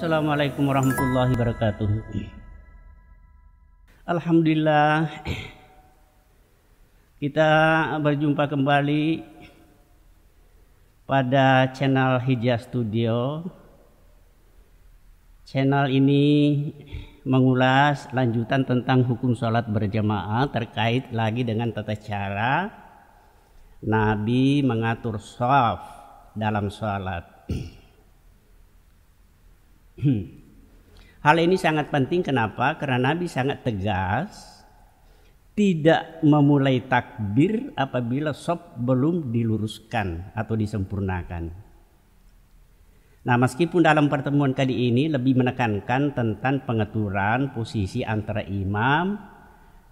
Assalamualaikum warahmatullahi wabarakatuh. Alhamdulillah, kita berjumpa kembali pada channel Hijrah Studio. Channel ini mengulas lanjutan tentang hukum sholat berjamaah terkait lagi dengan tata cara Nabi mengatur shaf dalam sholat. Hal ini sangat penting. Kenapa? Karena Nabi sangat tegas tidak memulai takbir apabila shaf belum diluruskan atau disempurnakan. Nah, meskipun dalam pertemuan kali ini lebih menekankan tentang pengaturan posisi antara imam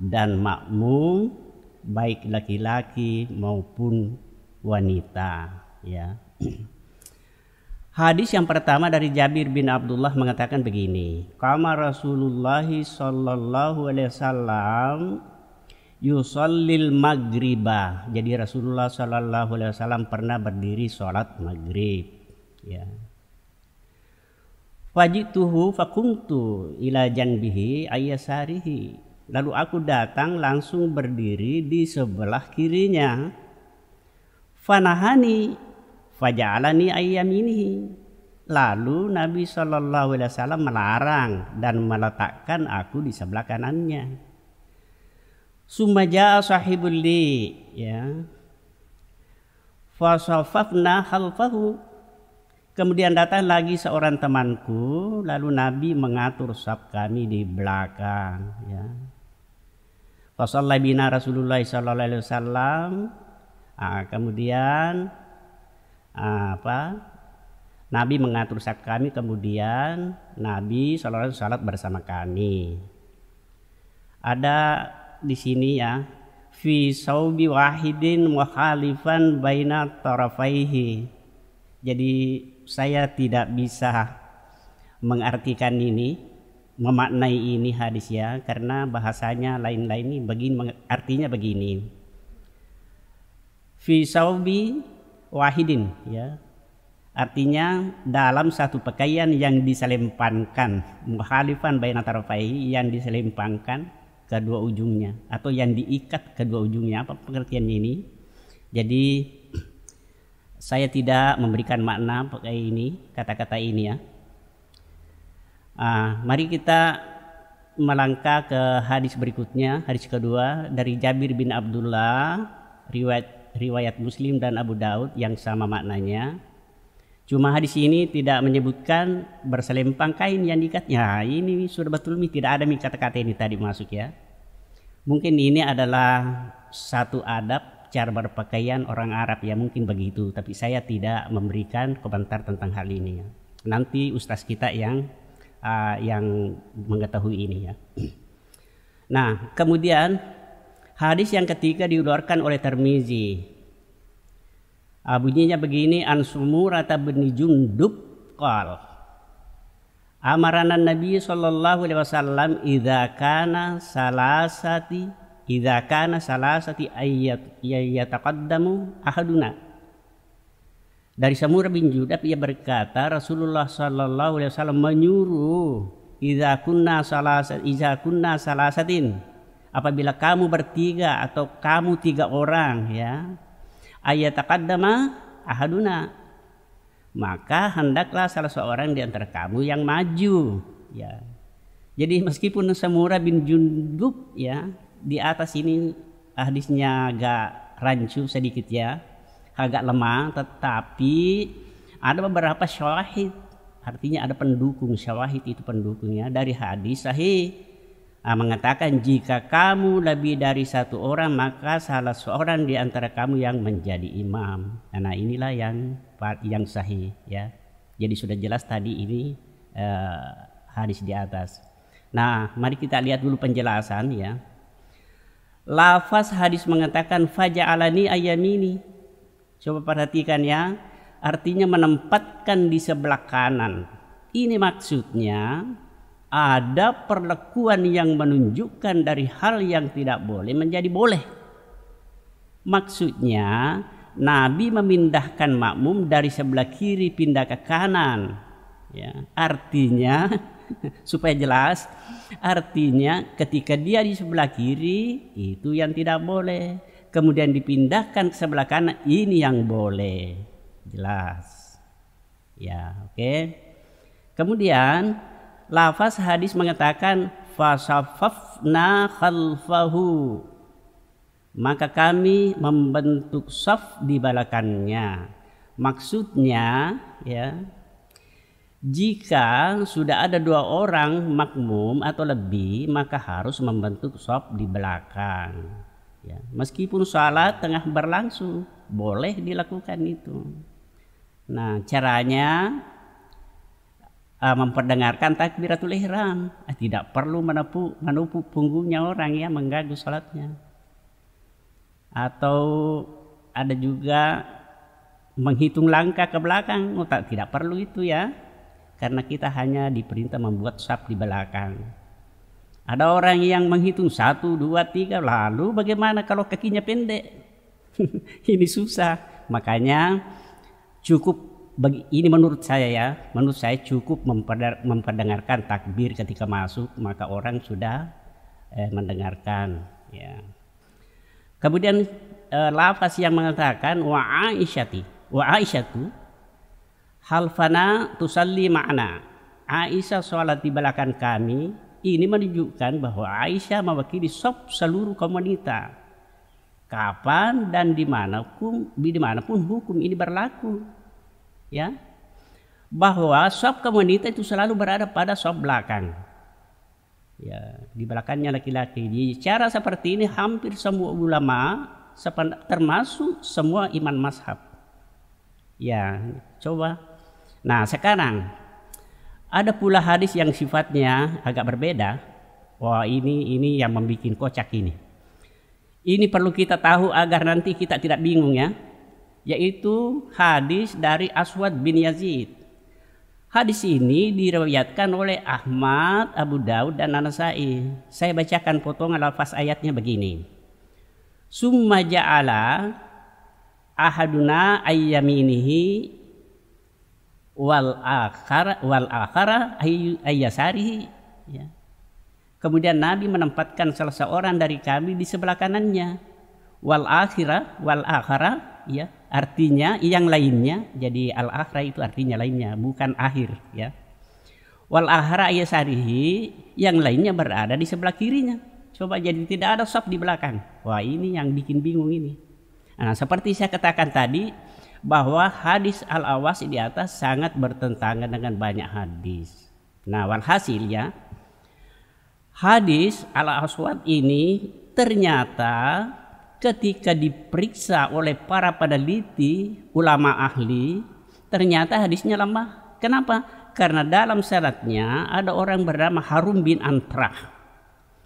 dan makmum, baik laki-laki maupun wanita, ya. Hadis yang pertama dari Jabir bin Abdullah mengatakan begini, qama Rasulullah sallallahu alaihi wasallam yusallil maghriba. Jadi Rasulullah sallallahu alaihi wasallam pernah berdiri salat maghrib, ya. Fajituhu fakumtu ila janbihi ayyasarihi. Lalu aku datang langsung berdiri di sebelah kirinya. Fanahani faja'alani ayyaminihi. Lalu Nabi sallallahu alaihi wasallam melarang dan meletakkan aku di sebelah kanannya. Summa jaa sahibul li, ya. Fasafafna khalfahu. Kemudian datang lagi seorang temanku, lalu Nabi mengatur shaf kami di belakang, ya. Fasalla bina Rasulullah sallallahu alaihi wasallam. Kemudian Nabi mengatur shaf kami, kemudian Nabi sallallahu alaihi wasallam bersama kami. Ada di sini, ya, fi saubi wahidin mukhalifan baina tarafaihi. Jadi saya tidak bisa mengartikan ini, memaknai ini hadis, ya, karena bahasanya lain-lain. Ini begini, artinya begini. Fi saubi wahidin, ya. Artinya dalam satu pakaian yang diselempankan, mukhalifan baina tarafaihi, yang diselempangkan kedua ujungnya atau yang diikat kedua ujungnya. Apa pengertiannya ini? Jadi saya tidak memberikan makna pakai ini, kata-kata ini, ya. Mari kita melangkah ke hadis berikutnya, hadis kedua dari Jabir bin Abdullah, riwayat Muslim dan Abu Daud yang sama maknanya. Cuma hadis ini tidak menyebutkan berselempang kain yang diikatnya. Ini sudah betul, tidak ada kata-kata ini tadi masuk, ya. Mungkin ini adalah satu adab cara berpakaian orang Arab, ya, mungkin begitu. Tapi saya tidak memberikan komentar tentang hal ini, ya. Nanti ustaz kita yang mengetahui ini, ya. Nah, kemudian hadis yang ketiga dikeluarkan oleh Tirmizi. Bunyinya begini, an Sumurata bin Jundub qala amarana Nabi sallallahu alaihi wasallam idza kana salasati ayat yataqaddamu ahaduna. Dari Samurah bin Jundub, ia berkata Rasulullah sallallahu alaihi wasallam menyuruh idza kunna salasatin, apabila kamu bertiga atau kamu tiga orang, ya, ayataqaddama ahaduna, maka hendaklah salah seorang di antara kamu yang maju, ya. Jadi meskipun Samurah bin Jundub, ya, di atas ini hadisnya agak rancu sedikit, ya, agak lemah, tetapi ada beberapa syawahid, artinya ada pendukung. Syawahid itu pendukungnya dari hadis sahih, mengatakan jika kamu lebih dari satu orang maka salah seorang di antara kamu yang menjadi imam. Nah, inilah yang sahih, ya. Jadi sudah jelas tadi ini hadis di atas. Nah, mari kita lihat dulu penjelasan, ya. Lafaz hadis mengatakan faja'alani ayyamini. Coba perhatikan, ya. Artinya menempatkan di sebelah kanan. Ini maksudnya ada perlakuan yang menunjukkan dari hal yang tidak boleh menjadi boleh. Maksudnya Nabi memindahkan makmum dari sebelah kiri pindah ke kanan. Ya, artinya supaya jelas, artinya ketika dia di sebelah kiri itu yang tidak boleh, kemudian dipindahkan ke sebelah kanan ini yang boleh. Jelas. Ya, oke. Kemudian lafaz hadis mengatakan fasafafna khalfahu, maka kami membentuk saf di belakangnya. Maksudnya ya, jika sudah ada 2 orang makmum atau lebih, maka harus membentuk saf di belakang. Ya, meskipun salat tengah berlangsung, boleh dilakukan itu. Nah, caranya memperdengarkan takbiratul ihram, tidak perlu menepuk punggungnya orang ya, mengganggu salatnya. Atau ada juga menghitung langkah ke belakang, tidak perlu itu ya, karena kita hanya diperintah membuat saf di belakang. Ada orang yang menghitung 1, 2, 3, lalu bagaimana kalau kakinya pendek? Ini susah. Makanya cukup ini menurut saya ya, menurut saya cukup memperdengarkan takbir ketika masuk, maka orang sudah mendengarkan ya. Kemudian lafaz yang mengatakan wa Aisyatu halfana tusalli ma'ana, Aisyah sholat di belakang kami. Ini menunjukkan bahwa Aisyah mewakili saf seluruh kaum wanita. Kapan dan dimanapun hukum ini berlaku, ya, bahwa saf kaum wanita itu selalu berada pada saf belakang. Ya, di belakangnya laki-laki. Di cara seperti ini hampir semua ulama, termasuk semua imam mazhab. Ya, coba. Nah, sekarang ada pula hadis yang sifatnya agak berbeda. Wah, ini yang membuat kocak ini. Ini perlu kita tahu agar nanti kita tidak bingung ya. Yaitu hadis dari Aswad bin Yazid. Hadis ini diriwayatkan oleh Ahmad, Abu Daud dan An-Nasa'i. Saya bacakan potongan lafaz ayatnya begini. Summa ja'ala ahaduna ayyaminihi wal akhara ayyasarihi, ya. Kemudian Nabi menempatkan salah seorang dari kami di sebelah kanannya. Wal akhara ya, artinya yang lainnya. Jadi al akhira itu artinya lainnya, bukan akhir ya. Wal akhara ayyasarihi, yang lainnya berada di sebelah kirinya. Coba, jadi tidak ada saf di belakang. Wah, ini yang bikin bingung ini. Nah, seperti saya katakan tadi, bahwa hadis al-awas di atas sangat bertentangan dengan banyak hadis. Nah, walhasil ya, hadis al-aswad ini ternyata ketika diperiksa oleh para peneliti, ulama ahli, ternyata hadisnya lemah. Kenapa? Karena dalam syaratnya ada orang bernama Harum bin Antrah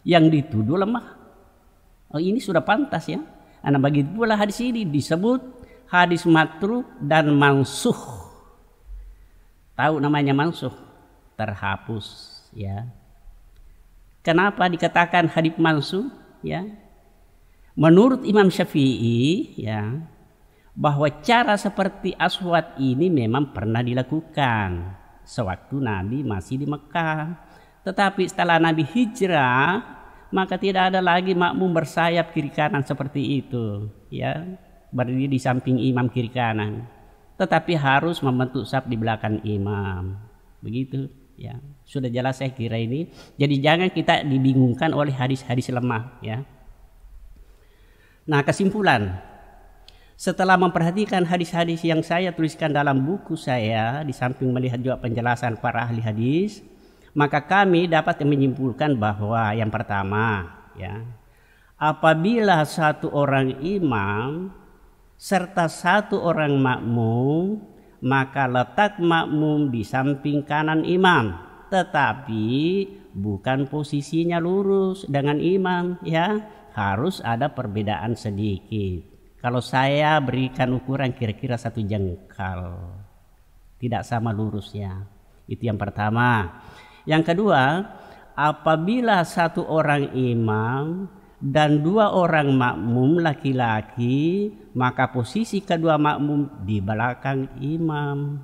yang dituduh lemah. Oh, ini sudah pantas ya. Nah, begitu pula hadis ini disebut hadis matruk dan mansuh. Tahu namanya mansuh? Terhapus ya. Kenapa dikatakan hadis mansuh ya? Menurut Imam Syafi'i ya, bahwa cara seperti Aswad ini memang pernah dilakukan sewaktu Nabi masih di Mekah. Tetapi setelah Nabi hijrah, maka tidak ada lagi makmum bersayap kiri kanan seperti itu ya, berdiri di samping imam kiri kanan, tetapi harus membentuk saf di belakang imam. Begitu ya, sudah jelas saya kira ini. Jadi jangan kita dibingungkan oleh hadis-hadis lemah ya. Nah, kesimpulan, setelah memperhatikan hadis-hadis yang saya tuliskan dalam buku saya, di samping melihat juga penjelasan para ahli hadis, maka kami dapat menyimpulkan bahwa yang pertama ya, apabila satu orang imam serta satu orang makmum, maka letak makmum di samping kanan imam, tetapi bukan posisinya lurus dengan imam ya, harus ada perbedaan sedikit. Kalau saya berikan ukuran kira-kira 1 jengkal, tidak sama lurusnya. Itu yang pertama. Yang kedua, apabila satu orang imam dan 2 orang makmum laki-laki, maka posisi kedua makmum di belakang imam.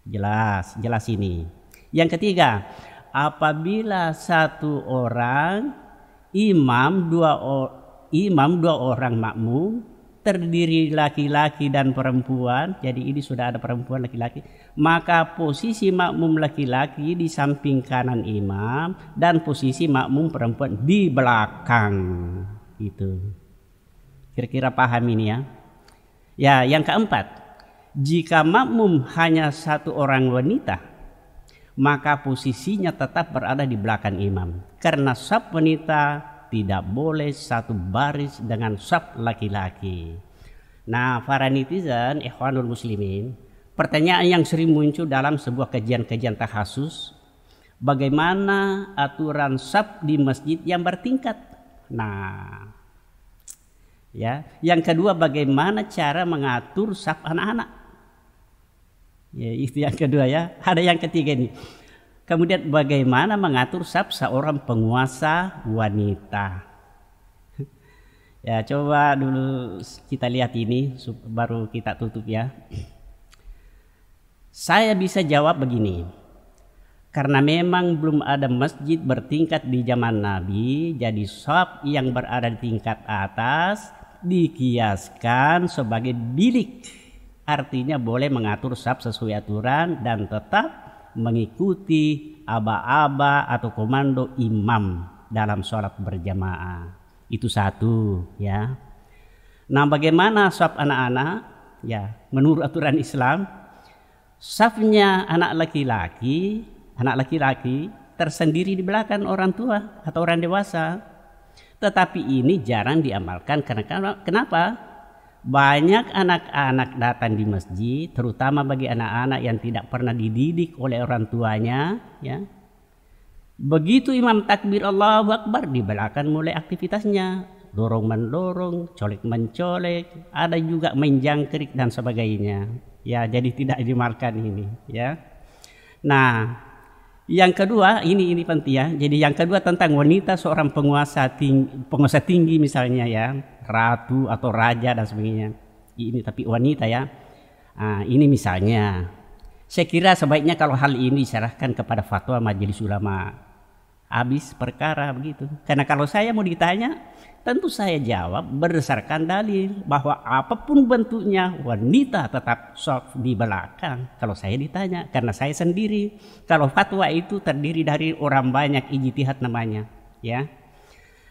Jelas ini. Yang ketiga, apabila satu orang imam, dua orang makmum, terdiri laki-laki dan perempuan, jadi ini sudah ada perempuan laki-laki, maka posisi makmum laki-laki di samping kanan imam dan posisi makmum perempuan di belakang. Itu. Kira-kira paham ini ya. Ya, yang keempat, jika makmum hanya satu orang wanita, maka posisinya tetap berada di belakang imam, karena saf wanita tidak boleh satu baris dengan saf laki-laki. Nah, para netizen, ikhwanul muslimin, pertanyaan yang sering muncul dalam sebuah kajian-kajian tahasus, bagaimana aturan saf di masjid yang bertingkat? Nah, ya, yang kedua, bagaimana cara mengatur saf anak-anak? Ya, itu yang kedua ya. Ada yang ketiga ini. Kemudian bagaimana mengatur saf seorang penguasa wanita? Ya, coba dulu kita lihat ini baru kita tutup ya. Saya bisa jawab begini. Karena memang belum ada masjid bertingkat di zaman Nabi, jadi saf yang berada di tingkat atas dikiaskan sebagai bilik. Artinya boleh mengatur saf sesuai aturan dan tetap mengikuti aba-aba atau komando imam dalam sholat berjamaah. Itu satu ya. Nah, bagaimana saf anak-anak? Ya, menurut aturan Islam, safnya anak laki-laki tersendiri di belakang orang tua atau orang dewasa. Tetapi ini jarang diamalkan karena kenapa? Banyak anak-anak datang di masjid, terutama bagi anak-anak yang tidak pernah dididik oleh orang tuanya, ya. Begitu imam takbir Allahu Akbar, di belakang mulai aktivitasnya, dorong-mendorong, colek-mencolek, ada juga main jangkrik dan sebagainya. Ya, jadi tidak diamalkan ini, ya. Nah, yang kedua, ini penting ya. Jadi yang kedua tentang wanita seorang penguasa tinggi misalnya ya, ratu atau raja dan sebagainya. Ini tapi wanita ya. Nah, ini misalnya. Saya kira sebaiknya kalau hal ini diserahkan kepada fatwa majelis ulama. Habis perkara begitu. Karena kalau saya mau ditanya, tentu saya jawab berdasarkan dalil bahwa apapun bentuknya wanita tetap saf di belakang. Kalau saya ditanya, karena saya sendiri. Kalau fatwa itu terdiri dari orang banyak, ijtihad namanya, ya.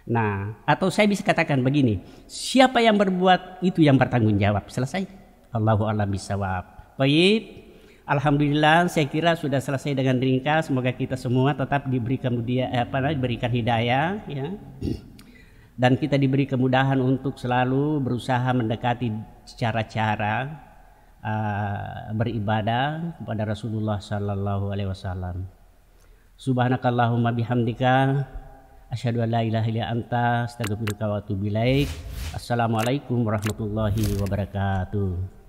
Nah, atau saya bisa katakan begini, siapa yang berbuat itu yang bertanggung jawab. Selesai. Allahu a'lam bishawab. Baik. Alhamdulillah, saya kira sudah selesai dengan ringkas. Semoga kita semua tetap diberikan hidayah, ya. Dan kita diberi kemudahan untuk selalu berusaha mendekati cara-cara beribadah kepada Rasulullah sallallahu alaihi wasallam. Subhanakallahumma bihamdika asyhadu an la ilaha illa anta astaghfiruka wa atubu ilaik. Assalamualaikum warahmatullahi wabarakatuh.